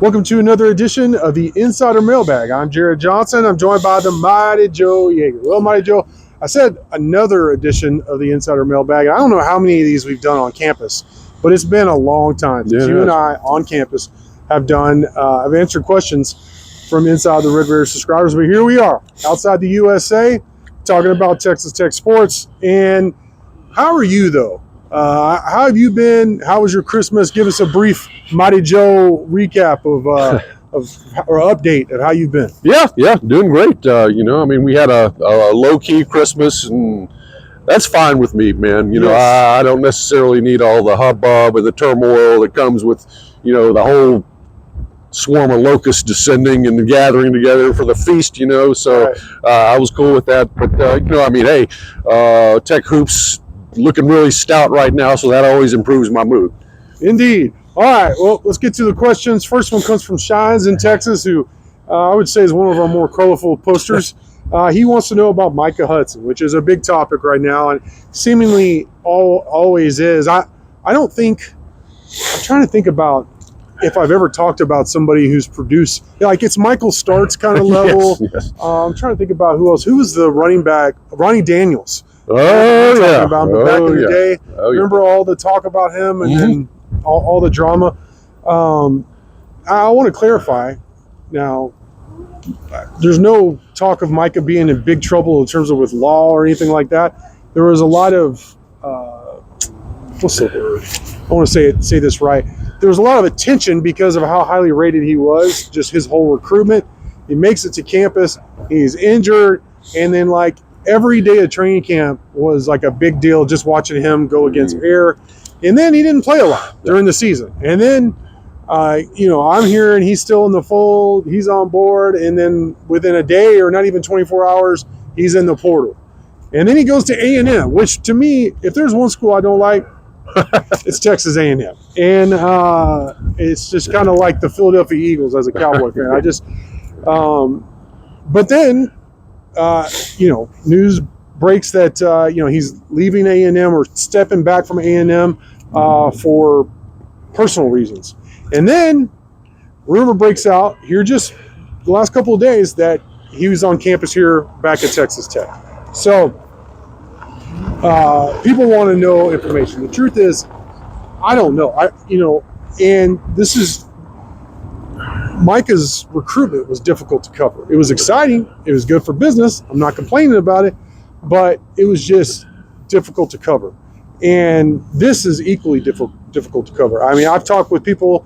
Welcome to another edition of the Insider Mailbag. I'm Jared Johnson. I'm joined by the Mighty Joe Yeager. Well, Mighty Joe, I said another edition of the Insider Mailbag. I don't know how many of these we've done on campus, but it's been a long time since you and I on campus have done. I've answered questions from inside the Red Raider subscribers, but here we are outside the USA talking about Texas Tech sports. And how are you, though? How have you been? How was your Christmas? Give us a brief Mighty Joe recap or update of how you've been. Yeah, doing great. We had a low-key Christmas, and that's fine with me, man. I don't necessarily need all the hubbub or the turmoil that comes with, the whole swarm of locusts descending and gathering together for the feast, So right. I was cool with that. But, Tech Hoops looking really stout right now, so that always improves my mood. Indeed. All right, well, let's get to the questions. First one comes from Shines in Texas, who I would say is one of our more colorful posters. He wants to know about Micah Hudson, which is a big topic right now, and seemingly always is. I'm trying to think about if I've ever talked about somebody who's produced, like it's Michael Starks kind of level. Yes. I'm trying to think about who else. Who was the running back? Ronnie Daniels. Yeah. About him back in the day. Remember all the talk about him and then all the drama. I want to clarify now. There's no talk of Micah being in big trouble in terms of with law or anything like that. There was a lot of what's the word? I want to say this right. There was a lot of attention because of how highly rated he was. Just his whole recruitment. He makes it to campus. He's injured, and then like every day of training camp was like a big deal. Just watching him go against air. And then he didn't play a lot during the season. And then, I'm here and he's still in the fold. He's on board. And then within a day or not even 24 hours, he's in the portal. And then he goes to A&M, which to me, if there's one school I don't like, it's Texas A&M. And it's just kind of like the Philadelphia Eagles as a Cowboy fan. But then, news breaks that, he's leaving A&M or stepping back from A&M for personal reasons. And then rumor breaks out here just the last couple of days that he was on campus here back at Texas Tech. So people want to know information. The truth is, I don't know. And this is Micah's recruitment was difficult to cover. It was exciting. It was good for business. I'm not complaining about it, but it was just difficult to cover. And this is equally difficult to cover. I mean, I've talked with people,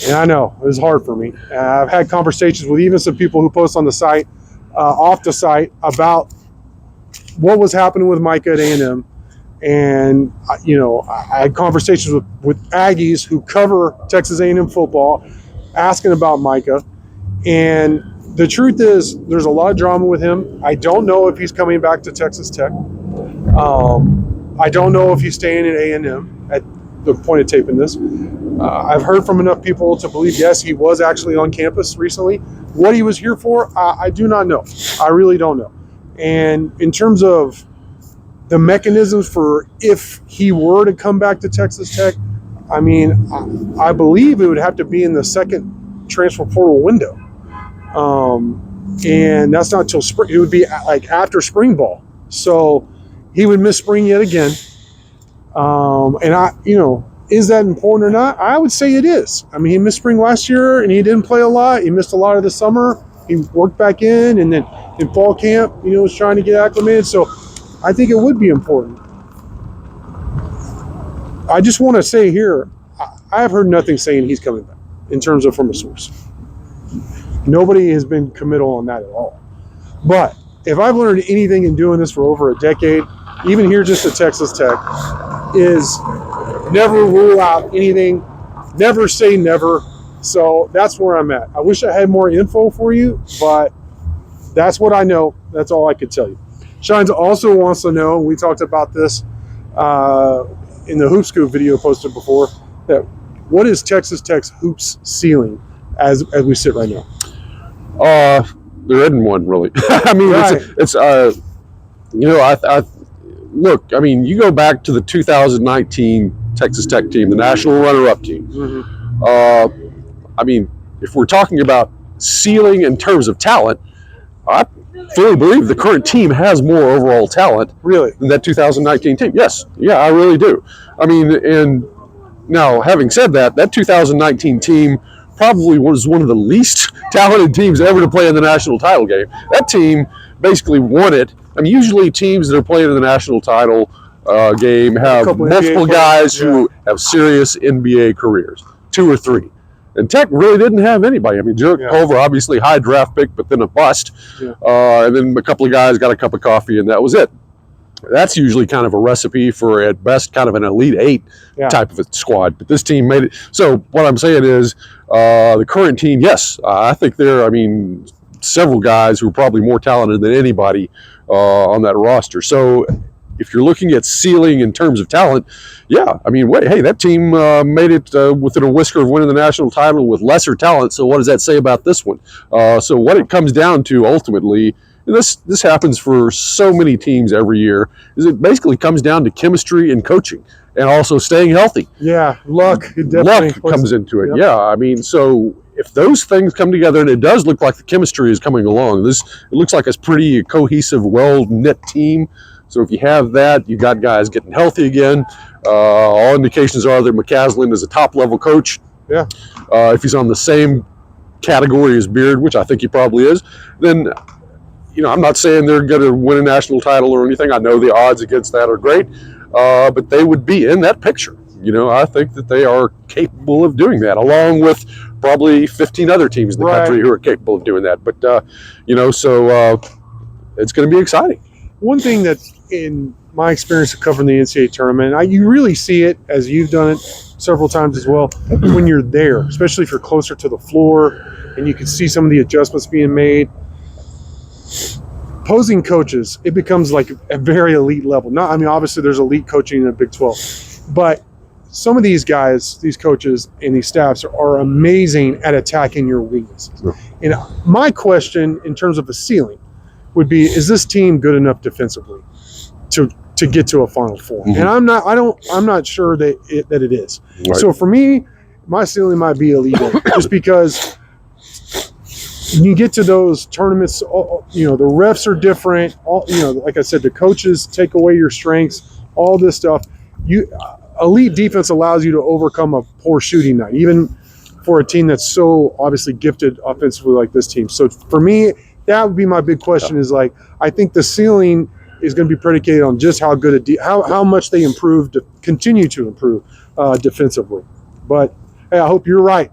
and I know it was hard for me. I've had conversations with even some people who post on the site, off the site, about what was happening with Micah at A&M. And, I had conversations with Aggies who cover Texas A&M football, asking about Micah. And the truth is, there's a lot of drama with him. I don't know if he's coming back to Texas Tech. I don't know if he's staying at A&M at the point of taping this. I've heard from enough people to believe, yes, he was actually on campus recently. What he was here for, I do not know. I really don't know. And in terms of the mechanisms for if he were to come back to Texas Tech, I mean, I believe it would have to be in the second transfer portal window. And that's not till spring. It would be like after spring ball. So he would miss spring yet again. Is that important or not? I would say it is. I mean, he missed spring last year and he didn't play a lot. He missed a lot of the summer. He worked back in, and then in fall camp, was trying to get acclimated. So I think it would be important. I just want to say here, I have heard nothing saying he's coming back in terms of from a source. Nobody has been committal on that at all. But if I've learned anything in doing this for over a decade, even here just at Texas Tech, is never rule out anything, never say never. So that's where I'm at. I wish I had more info for you, but that's what I know. That's all I could tell you. Shines also wants to know, we talked about this in the Hoop Scoop video posted before, that what is Texas Tech's hoops ceiling as we sit right now? There isn't one really. I mean, right. Look, I mean, you go back to the 2019 Texas Tech team, the national runner-up team. Mm-hmm. I mean, if we're talking about ceiling in terms of talent, I fully believe the current team has more overall talent Really? than that 2019 team. Yes, yeah, I really do. I mean, and now having said that, that 2019 team probably was one of the least talented teams ever to play in the national title game. That team basically won it. I mean, usually teams that are playing in the national title game have multiple guys who have serious NBA careers, 2 or 3. And Tech really didn't have anybody. I mean, Jarrett Culver, obviously high draft pick, but then a bust. And then a couple of guys got a cup of coffee, and that was it. That's usually kind of a recipe for, at best, kind of an Elite 8 type of a squad. But this team made it. So what I'm saying is the current team, yes, I think several guys who are probably more talented than anybody on that roster. So if you're looking at ceiling in terms of talent, that team made it within a whisker of winning the national title with lesser talent. So what does that say about this one? So what it comes down to ultimately, and this happens for so many teams every year, is it basically comes down to chemistry and coaching and also staying healthy. Yeah, luck. Luck comes into it. Yep. Yeah, I mean, so if those things come together, and it does look like the chemistry is coming along, it looks like a pretty cohesive, well-knit team. So if you have that, you got guys getting healthy again. All indications are that McCaslin is a top-level coach. Yeah. If he's on the same category as Beard, which I think he probably is, then I'm not saying they're going to win a national title or anything. I know the odds against that are great, but they would be in that picture. I think that they are capable of doing that, along with probably 15 other teams in the country who are capable of doing that. But so it's going to be exciting. One thing that, in my experience of covering the NCAA tournament, you really see it, as you've done it several times as well, when you're there, especially if you're closer to the floor and you can see some of the adjustments being made. Opposing coaches, it becomes like a very elite level. Obviously there's elite coaching in the Big 12, but some of these guys, these coaches and these staffs are amazing at attacking your weaknesses. Sure. And my question in terms of the ceiling would be, is this team good enough defensively to get to a Final Four? Mm-hmm. And I'm not sure that it is. Right. So for me, my ceiling might be Elite 8, just because you get to those tournaments, the refs are different. Like I said, the coaches take away your strengths, all this stuff. Elite defense allows you to overcome a poor shooting night, even for a team that's so obviously gifted offensively like this team. So for me, that would be my big question. Is like, I think the ceiling is going to be predicated on just how good how much they improve, to continue to improve defensively. But hey, I hope you're right.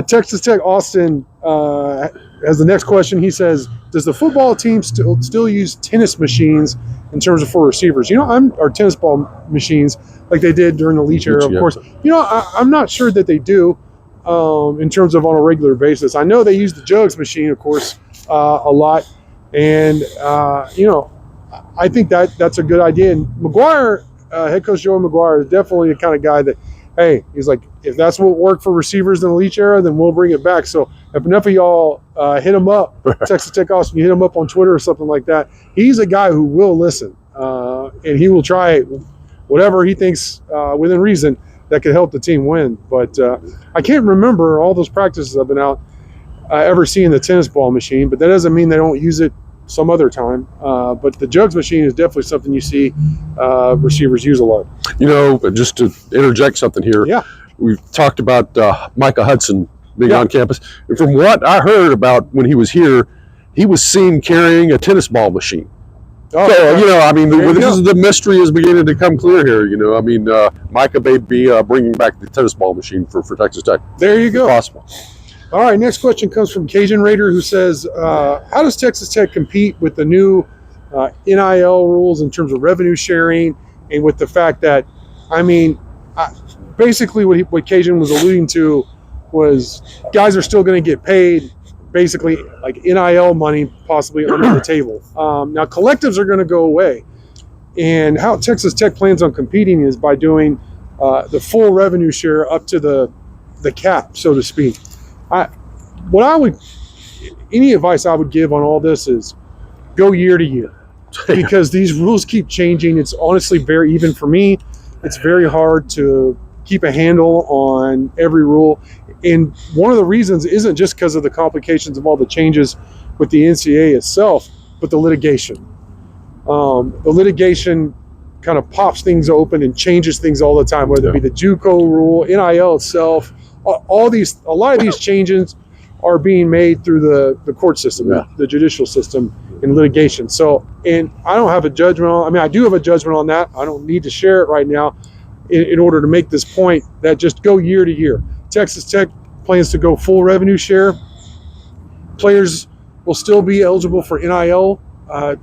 Texas Tech Austin has the next question. He says, does the football team still use tennis machines in terms of for receivers? Or tennis ball machines like they did during the Leach era, of course. I'm not sure that they do in terms of on a regular basis. I know they use the jugs machine, of course, a lot. And, I think that's a good idea. And McGuire, head coach Joey McGuire, is definitely the kind of guy that, hey, he's like, if that's what worked for receivers in the Leach era, then we'll bring it back. So if enough of y'all hit him up, Texas Tech Austin, you hit him up on Twitter or something like that, he's a guy who will listen, and he will try whatever he thinks within reason that could help the team win. But I can't remember all those practices I've been out ever seeing the tennis ball machine, but that doesn't mean they don't use it some other time. But the jugs machine is definitely something you see receivers use a lot. Just to interject something here, we've talked about Micah Hudson being on campus. And from what I heard about when he was here, he was seen carrying a tennis ball machine. Oh, so, this is the mystery is beginning to come clear here. Micah may be bringing back the tennis ball machine for Texas Tech. There you go. If possible. All right, next question comes from Cajun Raider, who says, how does Texas Tech compete with the new NIL rules in terms of revenue sharing, and with the fact that, basically what Cajun was alluding to was guys are still going to get paid basically like NIL money possibly under the table. Now collectives are going to go away, and how Texas Tech plans on competing is by doing the full revenue share up to the cap, so to speak. Any advice I would give on all this is go year to year, because these rules keep changing. It's honestly even for me, it's very hard to keep a handle on every rule. And one of the reasons isn't just because of the complications of all the changes with the NCAA itself, but the litigation. The litigation kind of pops things open and changes things all the time, whether it be the JUCO rule, NIL itself, a lot of these changes are being made through the court system, the judicial system in litigation. So, and I don't have a judgment on, I mean, I do have a judgment on that. I don't need to share it right now in order to make this point that just go year to year. Texas Tech plans to go full revenue share. Players will still be eligible for NIL,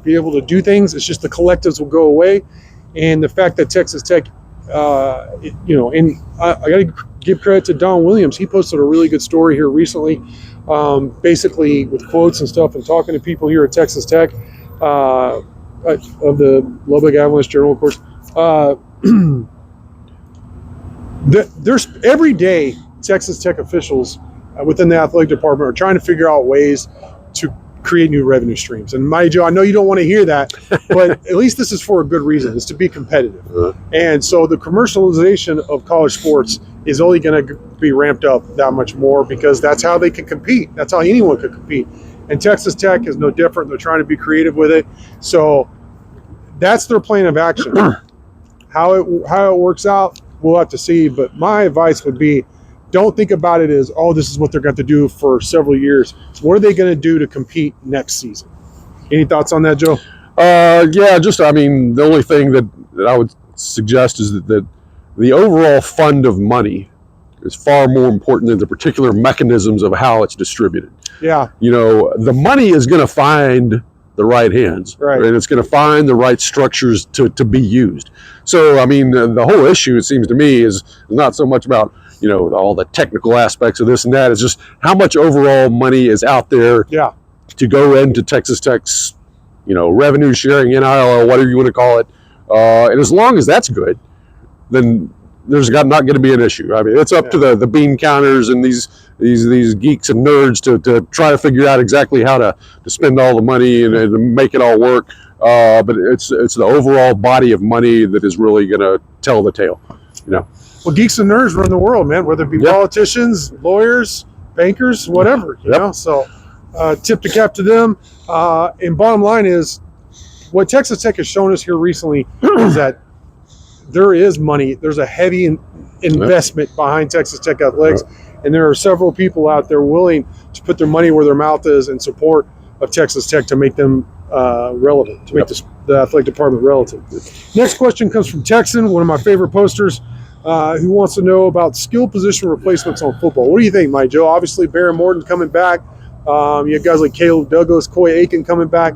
be able to do things. It's just the collectives will go away. And the fact that Texas Tech, and I got to give credit to Don Williams. He posted a really good story here recently, basically with quotes and stuff, and talking to people here at Texas Tech of the Lubbock Avalanche Journal, of course. There's every day Texas Tech officials within the athletic department are trying to figure out ways to create new revenue streams. And Joe, I know you don't want to hear that, but at least this is for a good reason. It's to be competitive. And so the commercialization of college sports is only going to be ramped up that much more, because that's how they can compete. That's how anyone could compete. And Texas Tech is no different. They're trying to be creative with it. So that's their plan of action. How it works out, we'll have to see. But my advice would be, don't think about it as, oh, this is what they're going to do for several years. What are they going to do to compete next season? Any thoughts on that, Joe? The only thing that I would suggest is that the overall fund of money is far more important than the particular mechanisms of how it's distributed. Yeah. The money is going to find the right hands, right, and it's going to find the right structures to be used. So, the whole issue, it seems to me, is not so much about all the technical aspects of this and that. It's just how much overall money is out there to go into Texas Tech's, revenue sharing, NIL, or whatever you want to call it. And as long as that's good, then there's not going to be an issue. It's up to the bean counters and these geeks and nerds to try to figure out exactly how to spend all the money and make it all work. But it's the overall body of money that is really going to tell the tale. Well, geeks and nerds run the world, man, whether it be politicians, lawyers, bankers, whatever, you know. So tip the cap to them. And bottom line is, what Texas Tech has shown us here recently is that there is money. There's a heavy investment behind Texas Tech athletics, and there are several people out there willing to put their money where their mouth is in support of Texas Tech to make them relevant, to make the athletic department relevant. Next question comes from Texan, one of my favorite posters, who wants to know about skill position replacements on football. What do you think, Mike Joe? Obviously, Barron Morton coming back. You have guys like Caleb Douglas, Coy Aiken coming back.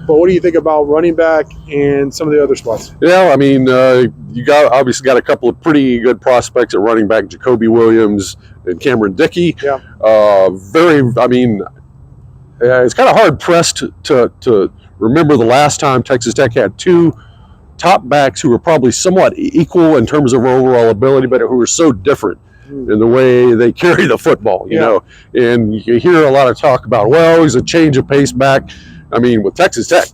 But what do you think about running back and some of the other spots? Yeah, you obviously got a couple of pretty good prospects at running back, Jacoby Williams and Cameron Dickey. Yeah. It's kind of hard pressed to remember the last time Texas Tech had two top backs who were probably somewhat equal in terms of overall ability, but who were so different in the way they carry the football, you know. And you hear a lot of talk about, well, he's a change of pace back. With Texas Tech,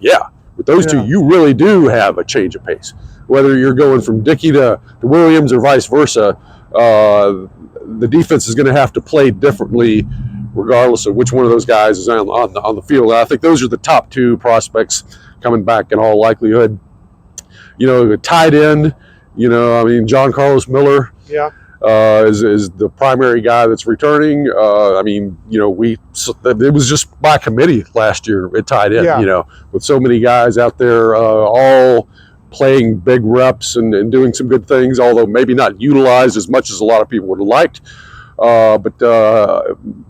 with those two, you really do have a change of pace. Whether you're going from Dickey to Williams or vice versa, the defense is going to have to play differently regardless of which one of those guys is on the field. I think those are the top two prospects coming back in all likelihood. Tight end, John Carlos Miller is the primary guy that's returning. It was just by committee last year at tight end, with so many guys out there all playing big reps and doing some good things, although maybe not utilized as much as a lot of people would have liked. But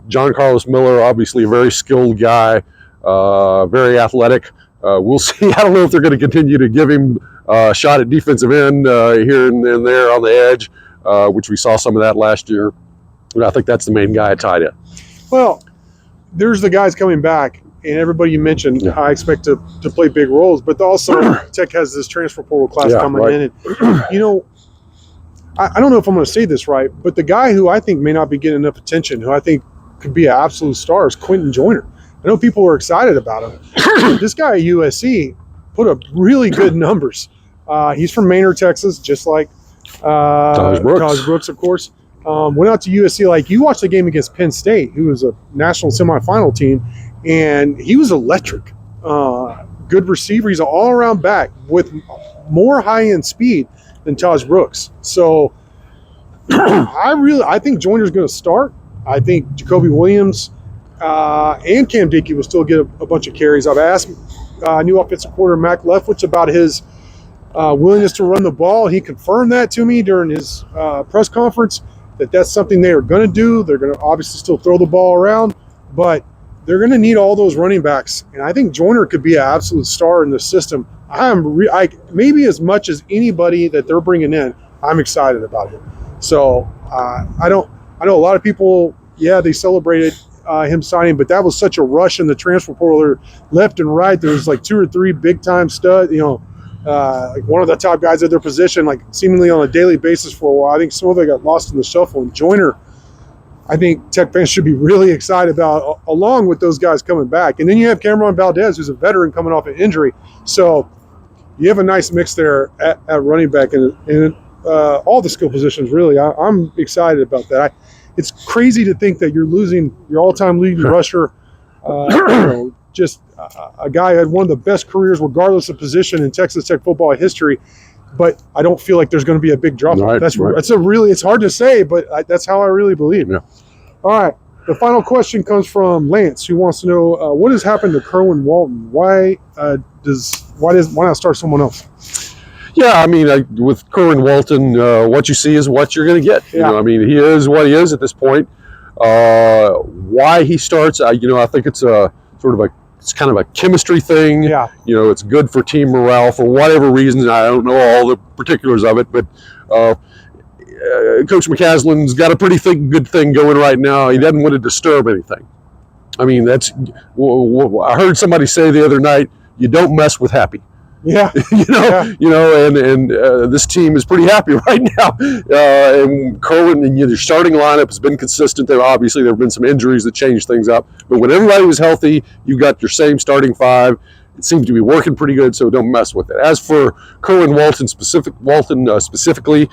John Carlos Miller, obviously a very skilled guy, very athletic. We'll see. I don't know if they're going to continue to give him a shot at defensive end here and there on the edge, which we saw some of that last year. But I think that's the main guy at tight end. Well, there's the guys coming back, and everybody you mentioned, I expect to play big roles. But also, Tech has this transfer portal class coming in. And, I don't know if I'm going to say this right, but the guy who I think may not be getting enough attention, who I think could be an absolute star, is Quentin Joyner. I know people were excited about him. This guy at USC put up really good numbers. He's from Maynard, Texas, just like Taj Brooks, of course. went out to USC. Like, you watched the game against Penn State, who was a national semifinal team, and he was electric. Good receiver. He's an all-around back with more high-end speed than Taj Brooks. So I think Joyner's going to start. I think Jacoby Williams and Cam Dickey will still get a bunch of carries. I've asked new offensive coordinator Mac Leftwich about his willingness to run the ball. He confirmed that to me during his press conference, that that's something they are going to do. They're going to obviously still throw the ball around, but they're going to need all those running backs. And I think Joyner could be an absolute star in the system. Maybe as much as anybody that they're bringing in, I'm excited about him. So I know a lot of people, they celebrated him signing, but that was such a rush in the transfer portal. Left and right, there was like 2 or 3 big-time studs, like one of the top guys at their position, like seemingly on a daily basis for a while. I think some of it got lost in the shuffle. And Joyner, I think Tech fans should be really excited about, along with those guys coming back. And then you have Cameron Valdez, who's a veteran coming off an injury. So you have a nice mix there at running back and all the skill positions, really. I'm excited about that. It's crazy to think that you're losing your all-time leading rusher, just a guy who had one of the best careers regardless of position in Texas Tech football history. But I don't feel like there's going to be a big drop. Right, it's hard to say, but that's how I really believe. Yeah. All right. The final question comes from Lance, who wants to know what has happened to Kerwin Walton. Why not start someone else? Yeah, I mean, with Kerwin Walton, what you see is what you're going to get. Yeah. I mean, he is what he is at this point. Why he starts, I think it's it's kind of a chemistry thing. Yeah. It's good for team morale for whatever reasons. I don't know all the particulars of it, but Coach McCaslin's got a pretty good thing going right now. He doesn't want to disturb anything. I mean, I heard somebody say the other night, you don't mess with happy. Yeah. And this team is pretty happy right now. And Kerwin and their starting lineup has been consistent. There have been some injuries that changed things up. But when everybody was healthy, you got your same starting 5. It seems to be working pretty good, so don't mess with it. As for Kerwin Walton specifically,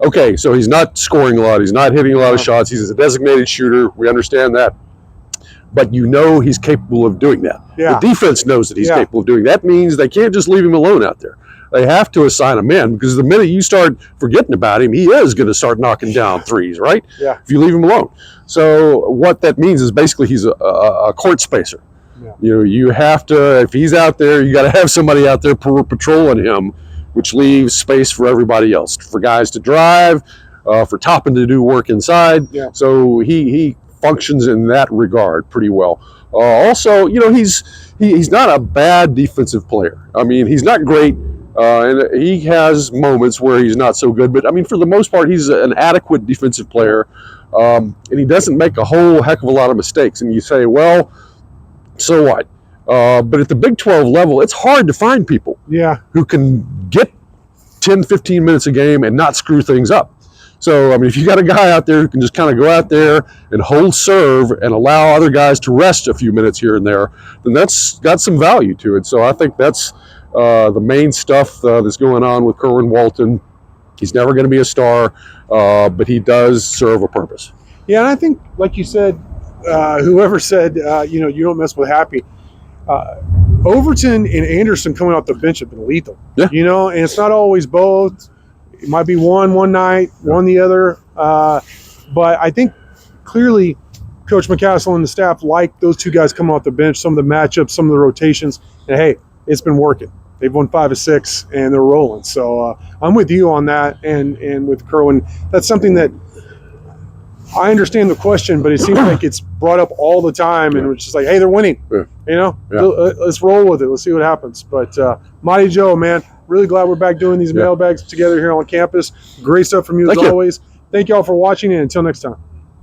okay, so he's not scoring a lot. He's not hitting a lot of shots. He's a designated shooter. We understand that. But he's capable of doing that. Yeah. The defense knows that he's capable of doing that. That means they can't just leave him alone out there. They have to assign a man, because the minute you start forgetting about him, he is going to start knocking down threes, right? Yeah. If you leave him alone. So what that means is basically he's a court spacer. Yeah. You have to, if he's out there, you got to have somebody out there patrolling him, which leaves space for everybody else, for guys to drive, for Toppin to do work inside. Yeah. So he functions in that regard pretty well. Also, he's not a bad defensive player. I mean, he's not great, and he has moments where he's not so good. But I mean, for the most part, he's an adequate defensive player, and he doesn't make a whole heck of a lot of mistakes. And you say, well, so what? But at the Big 12 level, it's hard to find people who can get 10, 15 minutes a game and not screw things up. So, I mean, if you got a guy out there who can just kind of go out there and hold serve and allow other guys to rest a few minutes here and there, then that's got some value to it. So I think that's the main stuff that's going on with Kerwin Walton. He's never going to be a star, but he does serve a purpose. Yeah, and I think, like you said, whoever said, you don't mess with happy, Overton and Anderson coming off the bench have been lethal. Yeah. And it's not always both. It might be one night, one the other. But I think clearly Coach McCaslin and the staff like those two guys coming off the bench, some of the matchups, some of the rotations. And, hey, it's been working. They've won 5 of 6, and they're rolling. So I'm with you on that. And with Kerwin, that's something that I understand the question, but it seems like it's brought up all the time. And it's just like, hey, they're winning. Yeah. Let's roll with it. Let's see what happens. But Mighty Joe, man, really glad we're back doing these mailbags together here on campus. Great stuff from you as always. Thank you all for watching, and until next time.